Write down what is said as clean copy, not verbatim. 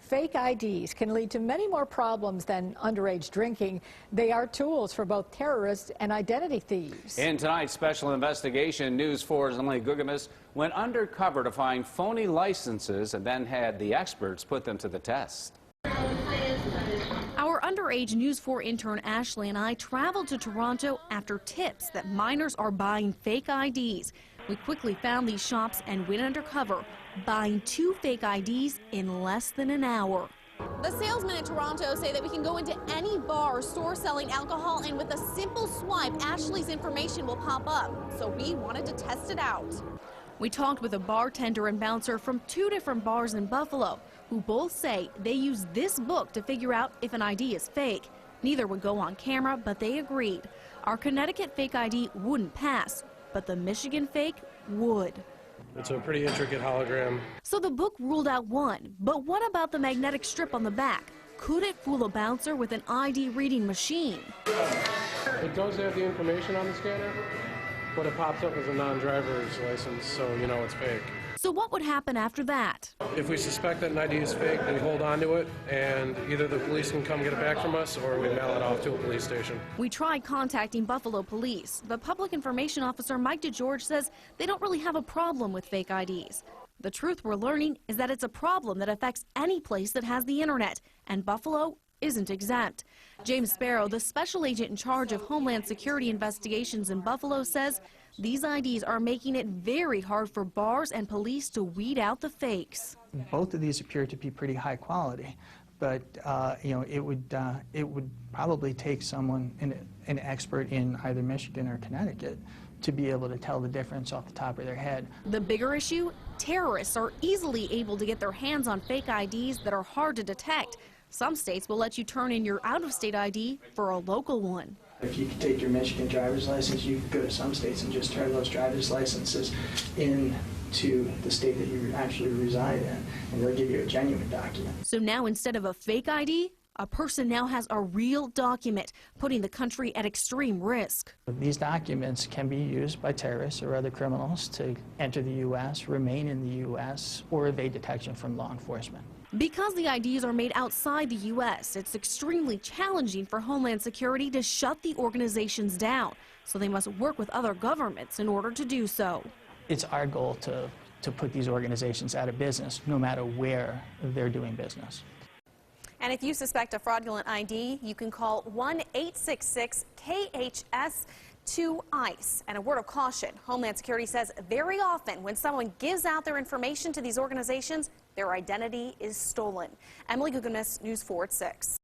Fake IDs can lead to many more problems than underage drinking. They are tools for both terrorists and identity thieves. In tonight's special investigation, News 4's Emily Gugamis went undercover to find phony licenses and then had the experts put them to the test. Our underage News 4 intern Ashley and I traveled to Toronto after tips that minors are buying fake IDs. We quickly found these shops and went undercover, buying 2 fake IDs in less than an hour. The salesmen in Toronto say that we can go into any bar or store selling alcohol, and with a simple swipe, Ashley's information will pop up. So we wanted to test it out. We talked with a bartender and bouncer from 2 different bars in Buffalo, who both say they use this book to figure out if an ID is fake. Neither would go on camera, but they agreed. Our Connecticut fake ID wouldn't pass, but the Michigan fake would. It's a pretty intricate hologram. So the book ruled out one, but what about the magnetic strip on the back? Could it fool a bouncer with an ID reading machine? It does have the information on the scanner, but it pops up as a non-driver's license, so you know it's fake. So what would happen after that? If we suspect that an ID is fake, we hold on to it, and either the police can come get it back from us, or we mail it off to a police station. We tried contacting Buffalo Police, but Public Information Officer Mike DeGeorge says they don't really have a problem with fake IDs. The truth we're learning is that it's a problem that affects any place that has the internet, and Buffalo isn't exempt. James Sparrow, the special agent in charge of Homeland Security investigations in Buffalo, says these IDs are making it very hard for bars and police to weed out the fakes. Both of these appear to be pretty high quality, but you know, it would probably take someone, an expert in either Michigan or Connecticut, to be able to tell the difference off the top of their head. The bigger issue, terrorists are easily able to get their hands on fake IDs that are hard to detect. Some states will let you turn in your out-of-state ID for a local one. If you could take your Michigan driver's license, you could go to some states and just turn those driver's licenses in to the state that you actually reside in, and they'll give you a genuine document. So now instead of a fake ID, a person now has a real document, putting the country at extreme risk. These documents can be used by terrorists or other criminals to enter the U.S., remain in the U.S., or evade detection from law enforcement. Because the IDs are made outside the U.S., it's extremely challenging for Homeland Security to shut the organizations down. So they must work with other governments in order to do so. It's our goal to put these organizations out of business, no matter where they're doing business. And if you suspect a fraudulent ID, you can call 1-866-KHS-2-ICE. And a word of caution, Homeland Security says very often when someone gives out their information to these organizations, their identity is stolen. Emily Gugamis, News 4 at 6.